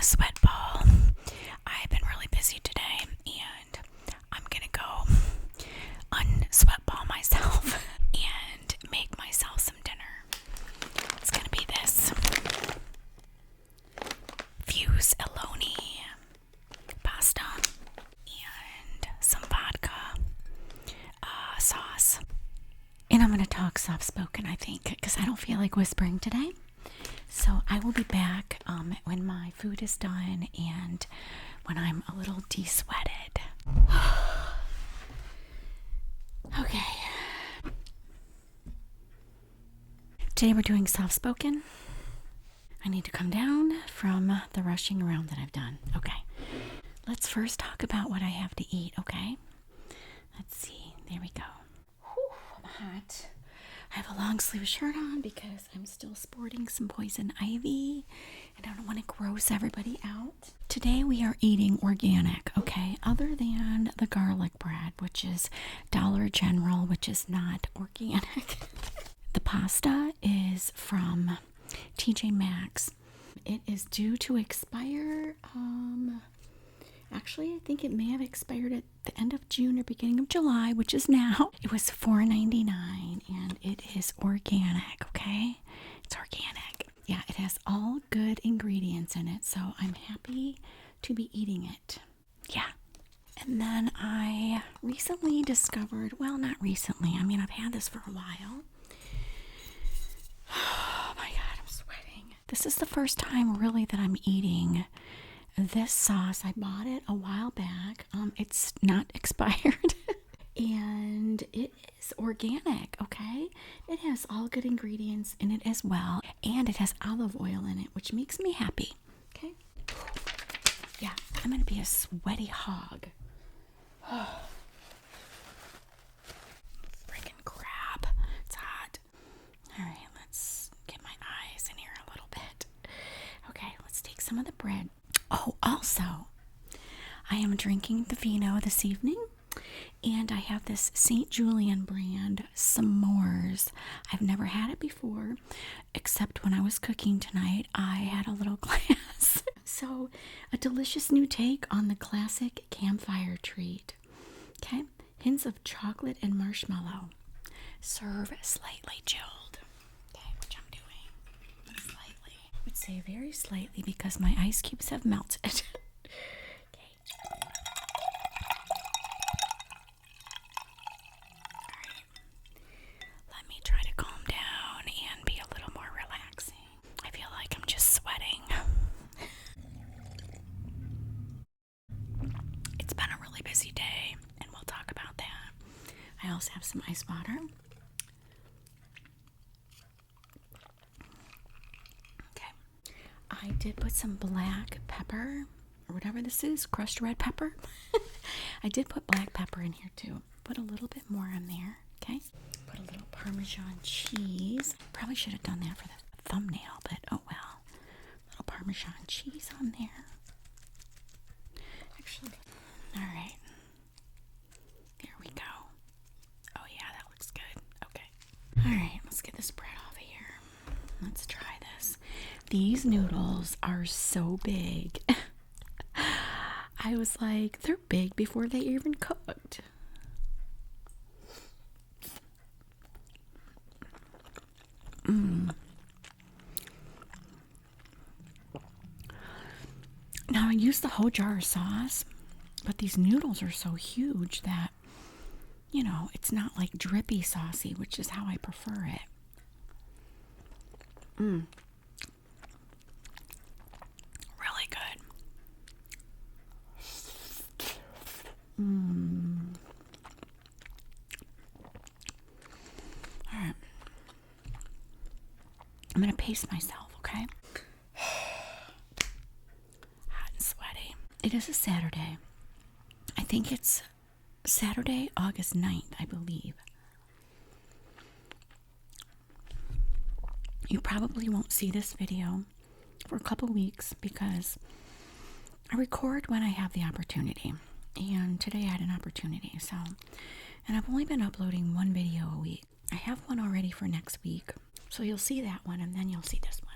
sweat ball. I've been really busy today and I'm gonna go unsweat ball myself and make myself some dinner. It's gonna be this FUSILLONI pasta and some vodka sauce. And I'm gonna talk soft spoken, I think, because I don't feel like whispering today. So I will be back when my food is done and when I'm a little de-sweated. Okay. Today we're doing soft spoken. I need to come down from the rushing around that I've done. Okay. Let's first talk about what I have to eat, okay? Let's see. There we go. Whew, I'm hot. I have a long sleeve shirt on because I'm still sporting some poison ivy and I don't want to gross everybody out. Today we are eating organic, okay? Other than the garlic bread, which is Dollar General, which is not organic. The pasta is from TJ Maxx. It is due to expire, actually, I think it may have expired at the end of June or beginning of July, which is now. It was $4.99 and it is organic, okay? It's organic. Yeah, it has all good ingredients in it, so I'm happy to be eating it. Yeah. And then I recently discovered, well, not recently. I mean, I've had this for a while. Oh my God, I'm sweating. This is the first time really that I'm eating this sauce. I bought it a while back. It's not expired and it is organic, okay? It has all good ingredients in it as well, and it has olive oil in it, which makes me happy, okay? Yeah, I'm gonna be a sweaty hog. Freaking crap. It's hot. All right, let's get my eyes in here a little bit. Okay, let's take some of the bread. Oh, also, I am drinking the vino this evening, and I have this St. Julian brand s'mores. I've never had it before, except when I was cooking tonight, I had a little glass. So, a delicious new take on the classic campfire treat. Okay, hints of chocolate and marshmallow. Serve slightly chilled. Okay, which I'm doing. Slightly. I would say very slightly because my ice cubes have melted. Okay. Alright. Let me try to calm down and be a little more relaxing. I feel like I'm just sweating. It's been a really busy day, and we'll talk about that. I also have some ice water. I did put some black pepper, or whatever this is, crushed red pepper. I did put black pepper in here too. Put a little bit more in there, okay? Put a little Parmesan cheese. Probably should have done that for the thumbnail, but oh well. Little Parmesan cheese on there. Actually, all right. There we go. Oh yeah, that looks good. Okay. All right, let's get this bread off of here. Let's try this. These noodles are so big. I was like, they're big before they even cooked. Now I used the whole jar of sauce, but these noodles are so huge that, you know, it's not like drippy saucy, which is how I prefer it. Really good. All right. I'm going to pace myself, okay? Hot and sweaty. It is a Saturday. I think it's Saturday, August 9th, I believe. You probably won't see this video for a couple weeks because I record when I have the opportunity. And today I had an opportunity, so. And I've only been uploading one video a week. I have one already for next week. So you'll see that one and then you'll see this one.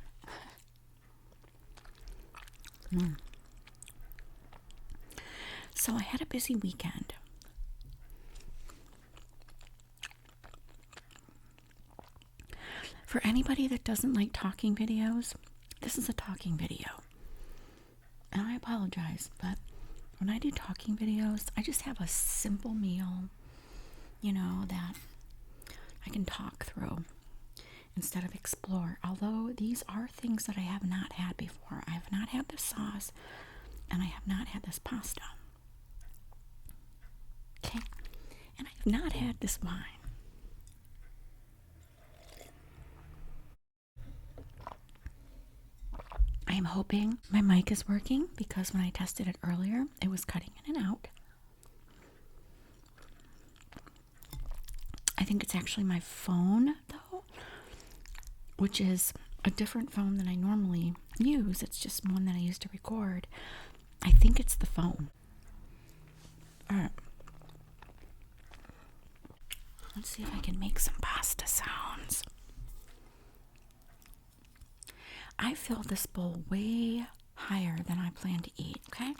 So I had a busy weekend. For anybody that doesn't like talking videos, this is a talking video. And I apologize, but when I do talking videos, I just have a simple meal, that I can talk through instead of explore. Although these are things that I have not had before. I have not had this sauce, and I have not had this pasta. Okay? And I have not had this wine. I am hoping my mic is working because when I tested it earlier, it was cutting in and out. I think it's actually my phone, though, which is a different phone than I normally use. It's just one that I use to record. I think it's the phone. All right. Let's see if I can make some pasta sounds. I filled this bowl way higher than I planned to eat, okay?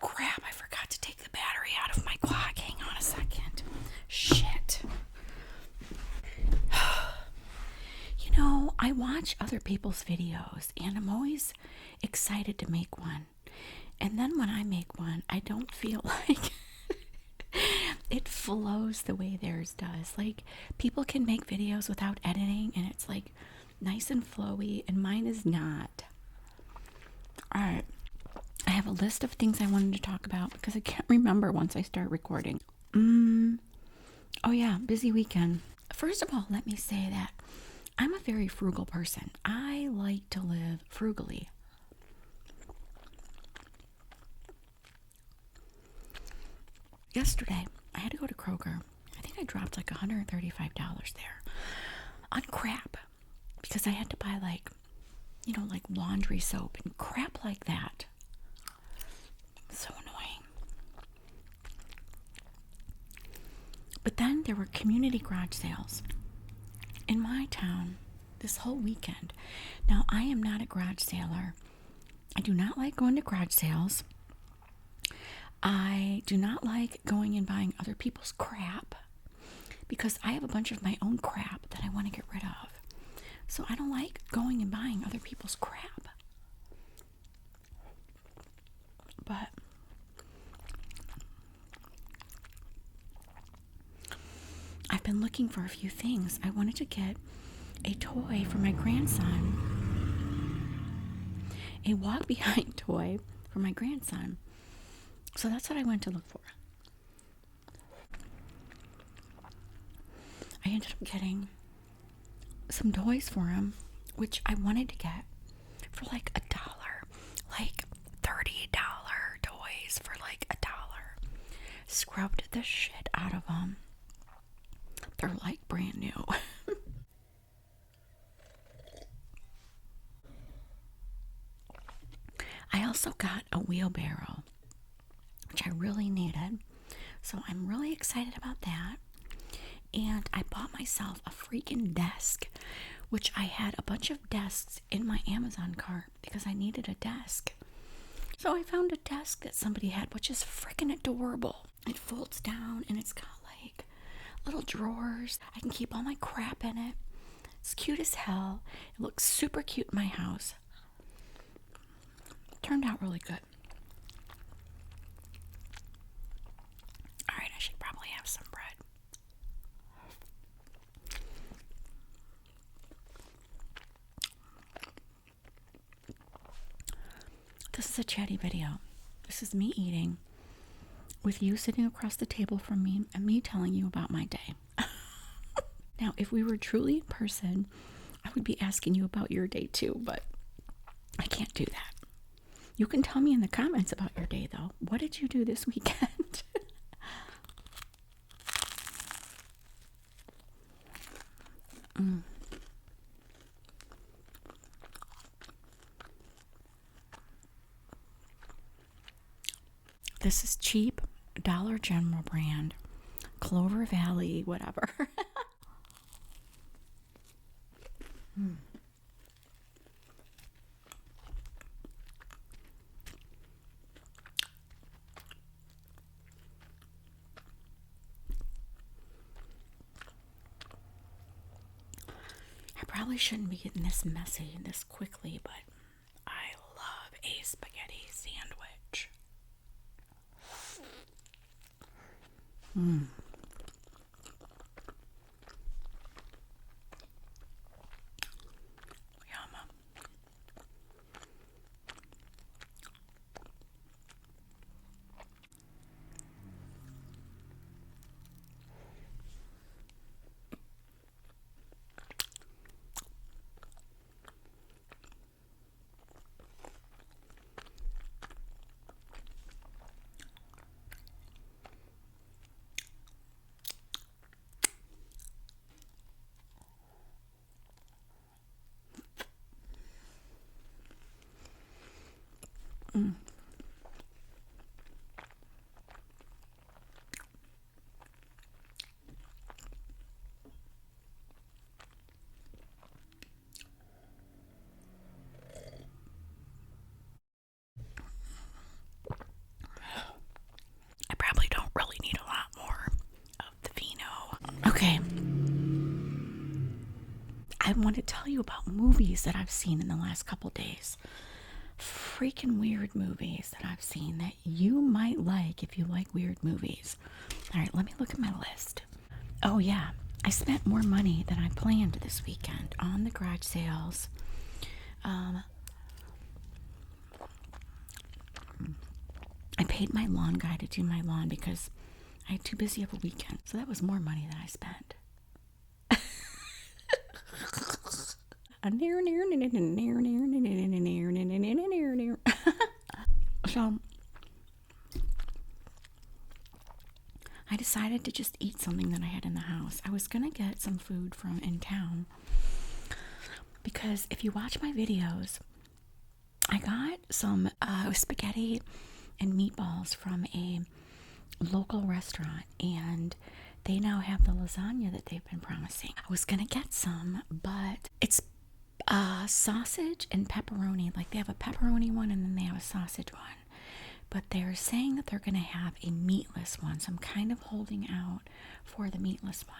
Crap, I forgot to take the battery out of my clock. Hang on a second. Shit. I watch other people's videos, and I'm always excited to make one. And then when I make one, I don't feel like it flows the way theirs does. Like, people can make videos without editing, and it's like nice and flowy, and mine is not. All right. I have a list of things I wanted to talk about because I can't remember once I start recording. Oh yeah, busy weekend. First of all, let me say that I'm a very frugal person. I like to live frugally. Yesterday, I had to go to Kroger. I think I dropped like $135 there on crap because I had to buy like laundry soap and crap like that. So annoying. But then there were community garage sales in my town this whole weekend. Now, I am not a garage saler. I do not like going to garage sales. I do not like going and buying other people's crap because I have a bunch of my own crap that I want to get rid of. So I don't like going and buying other people's crap. But I've been looking for a few things. I wanted to get a toy for my grandson. A walk behind toy for my grandson. So that's what I went to look for. I ended up getting some toys for him, which I wanted to get for like $1. Like $30 toys for like $1. Scrubbed the shit out of them. They're like brand new. I also got a wheelbarrow, which I really needed. So I'm really excited about that. And I bought myself a freaking desk, which I had a bunch of desks in my Amazon cart because I needed a desk. So I found a desk that somebody had, which is freaking adorable. It folds down and it's got like little drawers. I can keep all my crap in it. It's cute as hell. It looks super cute in my house. Turned out really good. Alright, I should probably have some bread. This is a chatty video. This is me eating with you sitting across the table from me and me telling you about my day. Now, if we were truly in person, I would be asking you about your day too, but I can't do that. You can tell me in the comments about your day, though. What did you do this weekend? This is cheap Dollar General brand Clover Valley, whatever. I probably shouldn't be getting this messy this quickly, but I love a spaghetti sandwich. Yum. I probably don't really need a lot more of the vino. Okay. I want to tell you about movies that I've seen in the last couple days. Freaking weird movies that I've seen that you might like if you like weird movies. All right, let me look at my list. Oh, yeah. I spent more money than I planned this weekend on the garage sales. I paid my lawn guy to do my lawn because I had too busy of a weekend. So that was more money than I spent. So I decided to just eat something that I had in the house. I was gonna get some food from in town because if you watch my videos, I got some spaghetti and meatballs from a local restaurant, and they now have the lasagna that they've been promising. I was gonna get some, but it's sausage and pepperoni. Like they have a pepperoni one and then they have a sausage one, but they're saying that they're gonna have a meatless one, so I'm kind of holding out for the meatless one.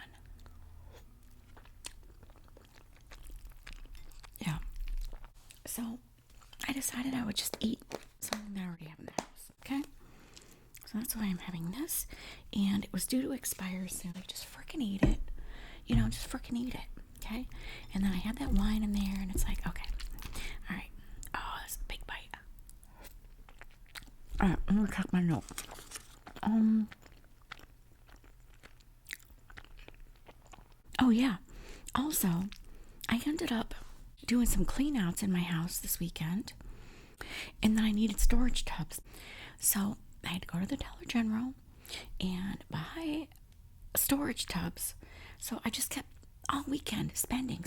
Yeah. So I decided I would just eat something that I already have in the house. Okay. So that's why I'm having this, and it was due to expire soon. I just freaking eat it, just freaking eat it, okay? And then I had that wine in there, and it's like, okay, all right. Oh, that's a big bite. All right, I'm gonna check my note. Oh yeah. Also, I ended up doing some clean outs in my house this weekend, and then I needed storage tubs, so I had to go to the Dollar General and buy storage tubs. So I just kept all weekend spending.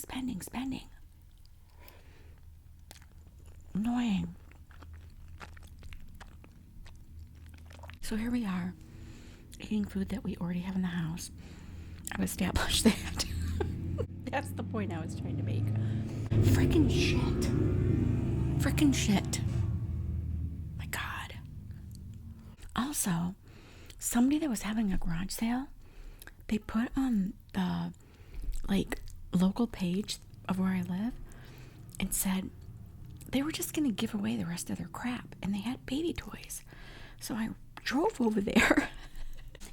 Annoying. So here we are, eating food that we already have in the house. I've established that. That's the point I was trying to make. Freaking shit. My God. Also, somebody that was having a garage sale, they put on the local page of where I live and said they were just gonna give away the rest of their crap, and they had baby toys. So I drove over there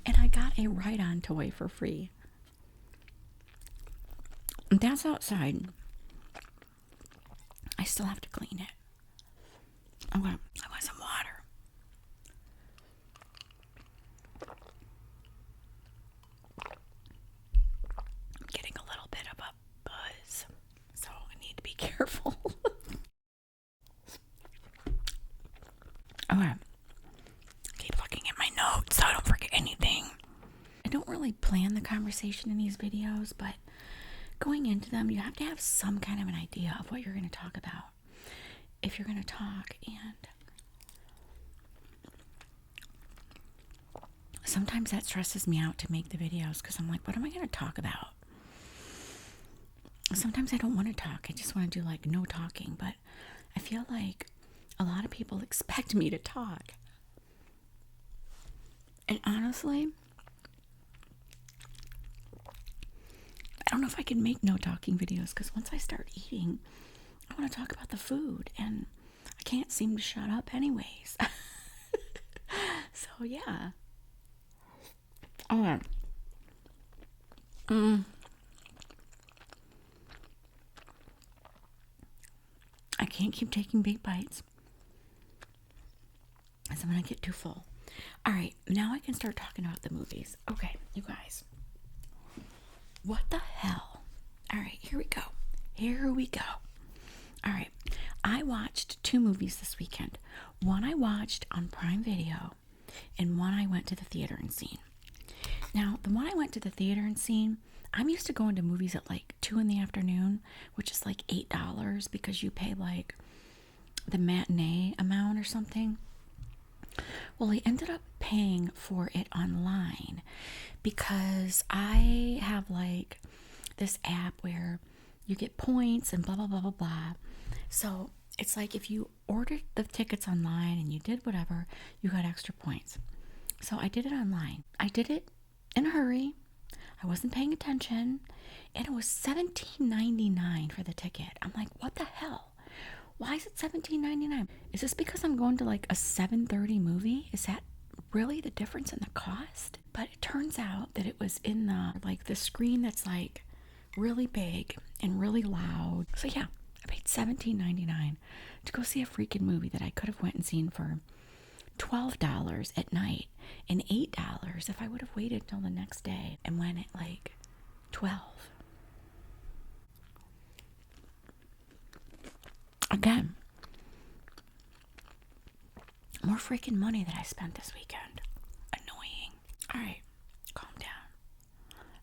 and I got a ride-on toy for free. And that's outside. I still have to clean it. Okay, I want some water. I'm getting a little bit of a buzz, so I need to be careful. Okay. Keep looking at my notes so I don't forget anything. I don't really plan the conversation in these videos, but going into them, you have to have some kind of an idea of what you're going to talk about if you're going to talk. And sometimes that stresses me out to make the videos because I'm like, what am I going to talk about? Sometimes I don't want to talk. I just want to do like no talking, but I feel like a lot of people expect me to talk. And honestly, I don't know if I can make no talking videos because once I start eating, I want to talk about the food and I can't seem to shut up anyways. So yeah. Okay. I can't keep taking big bites because I'm going to get too full. All right, now I can start talking about the movies. Okay, you guys. What the hell? All right, here we go. Here we go. All right, I watched 2 movies this weekend. One I watched on Prime Video, and one I went to the theater and seen. Now, the one I went to the theater and seen, I'm used to going to movies at like 2 in the afternoon, which is like $8 because you pay like the matinee amount or something. Well, I ended up paying for it online because I have like this app where you get points and blah, blah, blah, blah, blah. So it's like if you ordered the tickets online and you did whatever, you got extra points. So I did it online. I did it in a hurry. I wasn't paying attention. And it was $17.99 for the ticket. I'm like, what the hell? Why is it $17.99? Is this because I'm going to like a 7:30 movie? Is that really the difference in the cost? But it turns out that it was in the screen that's like really big and really loud. So yeah, I paid $17.99 to go see a freaking movie that I could have went and seen for $12 at night and $8 if I would have waited till the next day and went at like 12. Again, more freaking money that I spent this weekend. Annoying. All right, calm down.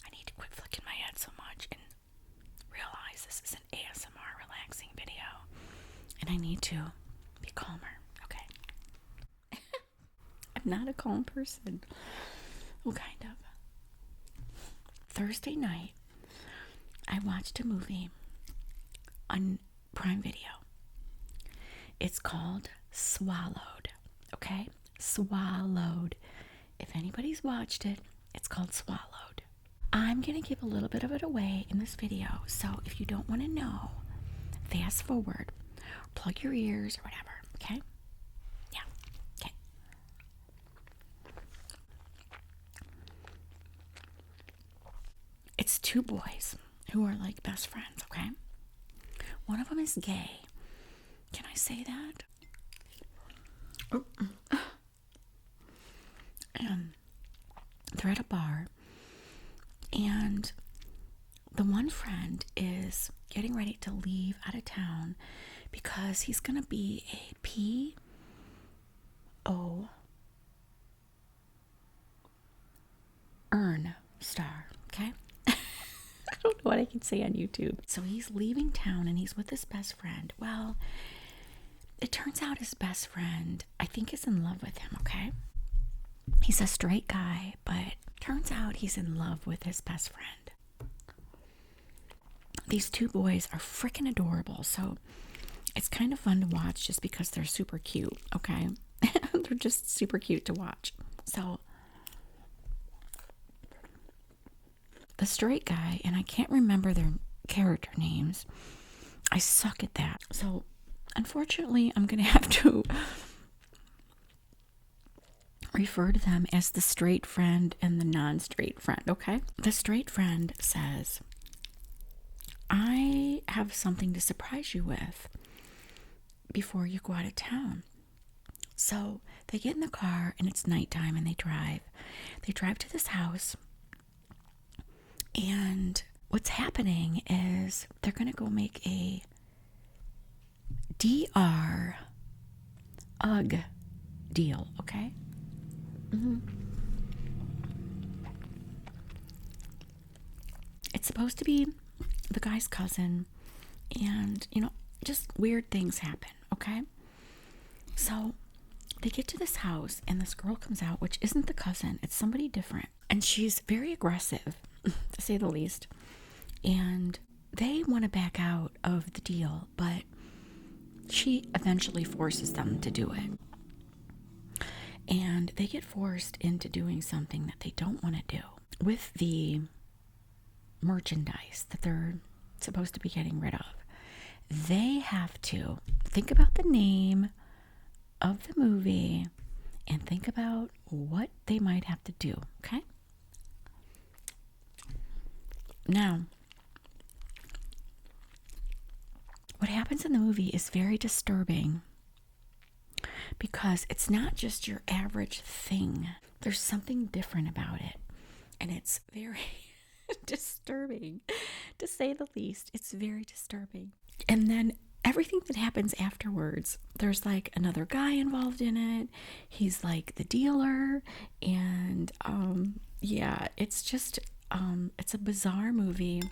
I need to quit flicking my head so much and realize this is an ASMR relaxing video. And I need to be calmer, okay? I'm not a calm person. Well, kind of. Thursday night, I watched a movie on Prime Video. It's called Swallowed, okay? Swallowed. If anybody's watched it, it's called Swallowed. I'm going to give a little bit of it away in this video, so if you don't want to know, fast forward, plug your ears or whatever, okay? Yeah, okay. It's 2 boys who are like best friends, okay? One of them is gay. Can I say that? They're at a bar, and the one friend is getting ready to leave out of town because he's going to be a P.O. earn star, okay? I don't know what I can say on YouTube. So he's leaving town and he's with his best friend. Well, it turns out his best friend, I think, is in love with him, okay? He's a straight guy, but turns out he's in love with his best friend. These 2 boys are freaking adorable, so it's kind of fun to watch just because they're super cute, okay? They're just super cute to watch. So the straight guy, and I can't remember their character names. I suck at that. So unfortunately, I'm going to have to refer to them as the straight friend and the non-straight friend, okay? The straight friend says, I have something to surprise you with before you go out of town. So they get in the car and it's nighttime and they drive. They drive to this house, and what's happening is they're going to go make a DR UGG deal, okay? It's supposed to be the guy's cousin, and just weird things happen, okay? So they get to this house and this girl comes out, which isn't the cousin, it's somebody different. And she's very aggressive, to say the least. And they want to back out of the deal, but she eventually forces them to do it. And they get forced into doing something that they don't want to do with the merchandise that they're supposed to be getting rid of. They have to think about the name of the movie and think about what they might have to do, okay? Now, what happens in the movie is very disturbing because it's not just your average thing. There's something different about it, and it's very disturbing, to say the least. It's very disturbing. And then everything that happens afterwards, there's like another guy involved in it. He's like the dealer, and yeah, it's just it's a bizarre movie.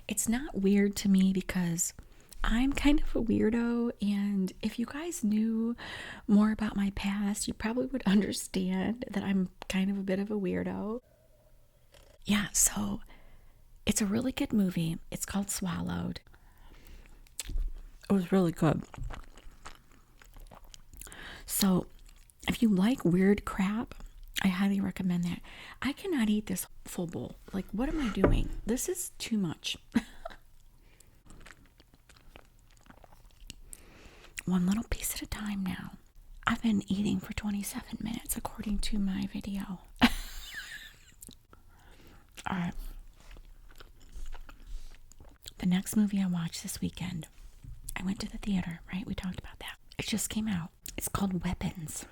It's not weird to me because I'm kind of a weirdo, and if you guys knew more about my past, you probably would understand that I'm kind of a bit of a weirdo. Yeah, so it's a really good movie. It's called Swallowed. It was really good. So if you like weird crap, I highly recommend that. I cannot eat this full bowl. Like, what am I doing? This is too much. One little piece at a time now. I've been eating for 27 minutes according to my video. All right. The next movie I watched this weekend, I went to the theater, right? We talked about that. It just came out. It's called Weapons.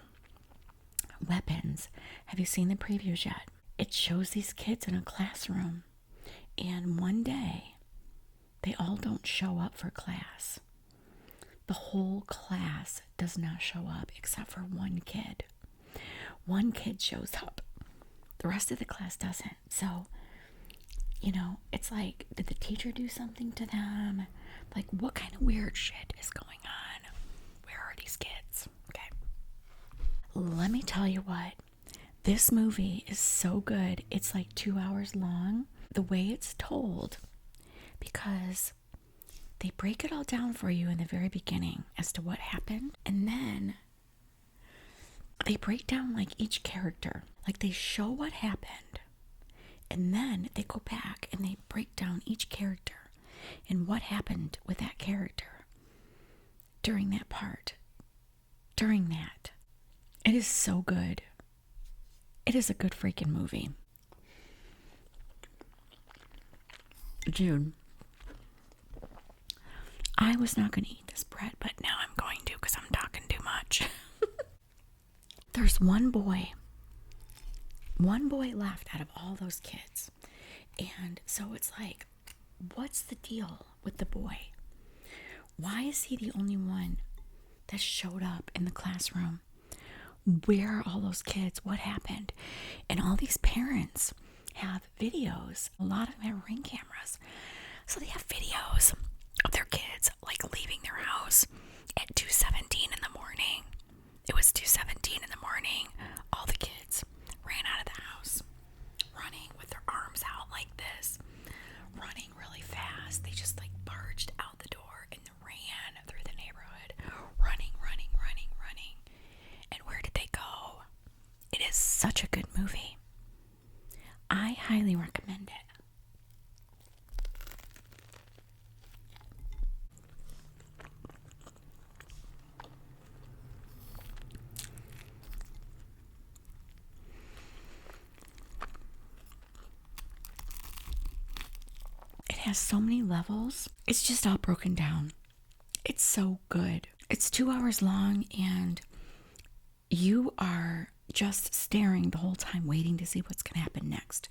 Weapons. Have you seen the previews yet? It shows these kids in a classroom, and one day they all don't show up for class. The whole class does not show up except for one kid. One kid shows up. The rest of the class doesn't. So, you know, it's like, did the teacher do something to them? Like, what kind of weird shit is going on? Where are these kids? Okay. Let me tell you what. This movie is so good. It's like 2 hours long. The way it's told, because they break it all down for you in the very beginning as to what happened. And then they break down like each character. Like, they show what happened. And then they go back and they break down each character and what happened with that character during that part. During that. It is so good. It is a good freaking movie. June. I was not going to eat this bread, but now I'm going to because I'm talking too much. There's one boy left out of all those kids. And so it's like, what's the deal with the boy? Why is he the only one that showed up in the classroom? Where are all those kids? What happened? And all these parents have videos. A lot of them have Ring cameras. So they have videos of their kids like leaving their house at 2:17 in the morning. It was 2:17 in the morning. All the kids ran out of the house, running with their arms out like this, running really fast. They just like barged out the door and ran through the neighborhood, running, running, running, running. And where did they go? It is such a good movie. I highly recommend it. It has so many levels. It's just all broken down. It's so good. It's 2 hours long, and you are just staring the whole time waiting to see what's going to happen next.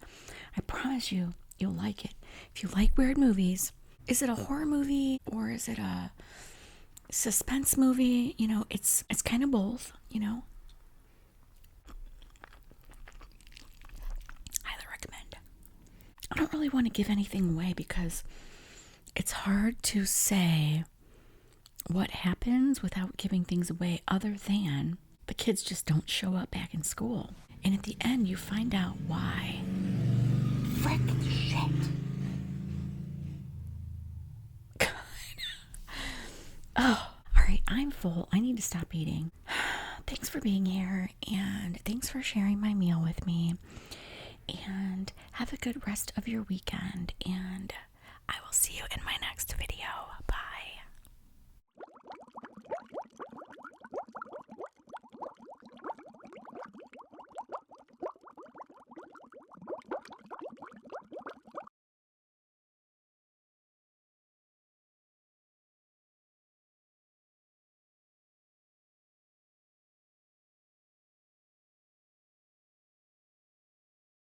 I promise you, you'll like it. If you like weird movies, is it a horror movie or is it a suspense movie? You know, it's kind of both, you know. Highly recommend. I don't really want to give anything away because it's hard to say what happens without giving things away other than the kids just don't show up back in school. And at the end, you find out why. Frick shit. God. Oh, all right, I'm full. I need to stop eating. Thanks for being here, and thanks for sharing my meal with me. And have a good rest of your weekend, and I will see you in my next video. Bye.